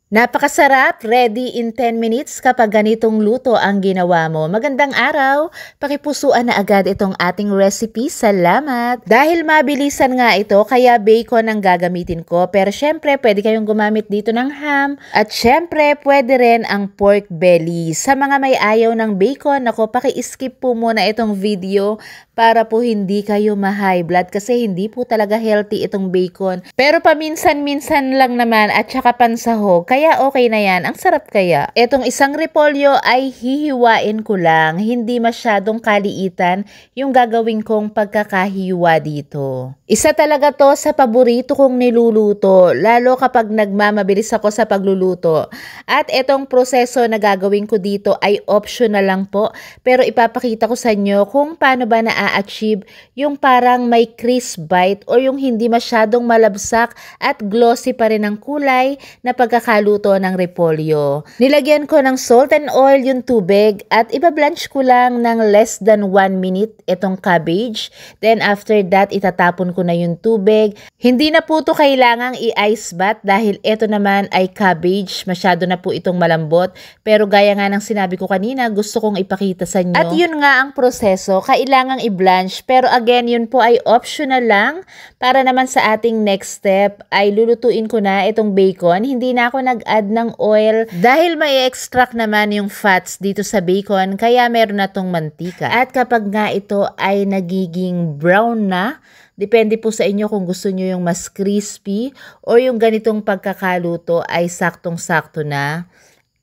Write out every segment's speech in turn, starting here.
Napakasarap, ready in 10 minutes kapag ganitong luto ang ginawa mo. Magandang araw, pakipusuan na agad itong ating recipe. Salamat! Dahil mabilisan nga ito, kaya bacon ang gagamitin ko. Pero syempre, pwede kayong gumamit dito ng ham. At syempre, pwede rin ang pork belly. Sa mga may ayaw ng bacon, ako, paki-skip po muna itong video para po hindi kayo ma-high blood kasi hindi po talaga healthy itong bacon. Pero paminsan-minsan lang naman at saka pansahog. Kaya okay na yan. Ang sarap kaya. Etong isang repolyo ay hihiwain ko lang. Hindi masyadong kaliitan yung gagawin kong pagkakahiwa dito. Isa talaga to sa paborito kong niluluto. Lalo kapag nagmamabilis ako sa pagluluto. At etong proseso na gagawin ko dito ay optional lang po. Pero ipapakita ko sa inyo kung paano ba na-achieve yung parang may crisp bite o yung hindi masyadong malabsak at glossy pa rin ang kulay na pagkakaluto ng repolyo. Nilagyan ko ng salt and oil yung tubig at ibablanch ko lang ng less than 1 minute itong cabbage. Then after that, itatapon ko na yung tubig. Hindi na po ito kailangang i-ice bath dahil ito naman ay cabbage. Masyado na po itong malambot. Pero gaya nga ng sinabi ko kanina, gusto kong ipakita sa inyo. At yun nga ang proseso, kailangang i-blanch. Pero again, yun po ay optional lang. Para naman sa ating next step ay lulutuin ko na itong bacon. Hindi na ako nag-add ng oil dahil may extract naman yung fats dito sa bacon kaya meron na tong mantika. At kapag nga ito ay nagiging brown na, depende po sa inyo kung gusto nyo yung mas crispy o yung ganitong pagkakaluto ay saktong-sakto na.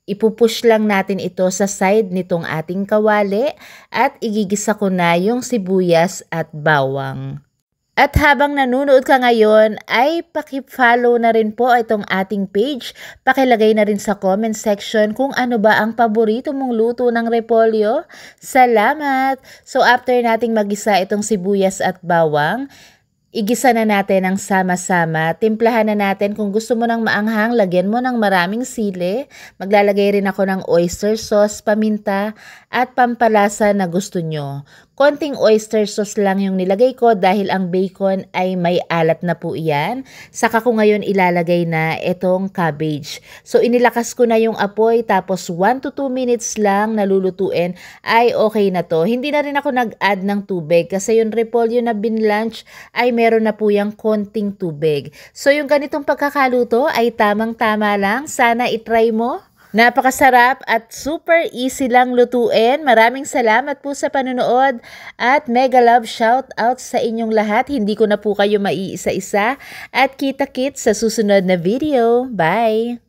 Ipupush lang natin ito sa side nitong ating kawali at igigisa ko na yung sibuyas at bawang. At habang nanonood ka ngayon ay paki-follow na rin po itong ating page. Pakilagay na rin sa comment section kung ano ba ang paborito mong luto ng repolyo. Salamat! So after nating magisa itong sibuyas at bawang, igisa na natin ang sama-sama. Timplahan na natin. Kung gusto mo ng maanghang, lagyan mo ng maraming sili. Maglalagay rin ako ng oyster sauce, paminta, at pampalasa na gusto nyo. Konting oyster sauce lang yung nilagay ko dahil ang bacon ay may alat na po iyan. Saka ko ngayon ilalagay na itong cabbage. So inilakas ko na yung apoy tapos 1 to 2 minutes lang nalulutuin ay okay na to. Hindi na rin ako nag-add ng tubig kasi yung repolyo na binlanch ay meron na po yung konting tubig. So yung ganitong pagkakaluto ay tamang-tama lang. Sana itry mo. Napakasarap at super easy lang lutuin. Maraming salamat po sa panonood at mega love shout out sa inyong lahat. Hindi ko na po kayo maiisa-isa at kita-kits sa susunod na video. Bye!